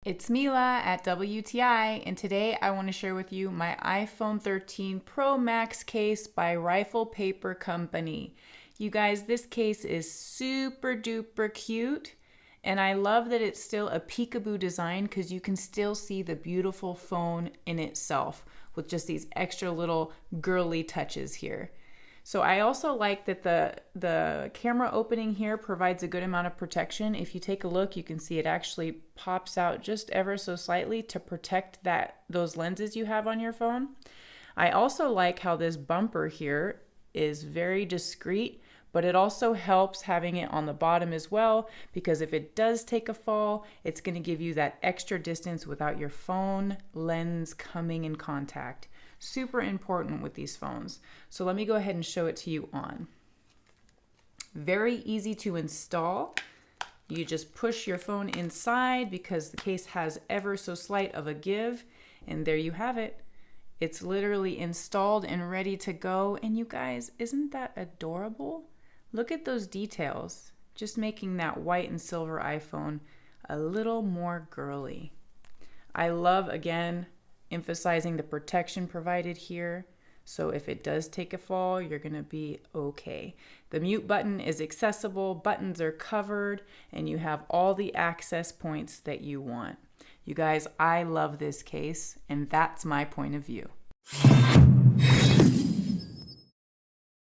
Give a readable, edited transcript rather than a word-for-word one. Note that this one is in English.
It's Mila at WTI, and today I want to share with you my iPhone 13 Pro Max case by Rifle Paper Company. You guys, this case is super duper cute, and I love that it's still a peekaboo design because you can still see the beautiful phone in itself with just these extra little girly touches here. So I also like that the camera opening here provides a good amount of protection. If you take a look, you can see it actually pops out just ever so slightly to protect those lenses you have on your phone. I also like how this bumper here is very discreet, but it also helps having it on the bottom as well, because if it does take a fall, it's going to give you that extra distance without your phone lens coming in contact. Super important with these phones. So let me go ahead and show it to you on. Very easy to install. You just push your phone inside because the case has ever so slight of a give, and there you have it. It's literally installed and ready to go. And you guys, isn't that adorable? Look at those details, just making that white and silver iPhone a little more girly. I love, again, emphasizing the protection provided here. So if it does take a fall, you're gonna be okay. The mute button is accessible, buttons are covered, and you have all the access points that you want. You guys, I love this case, and that's my point of view.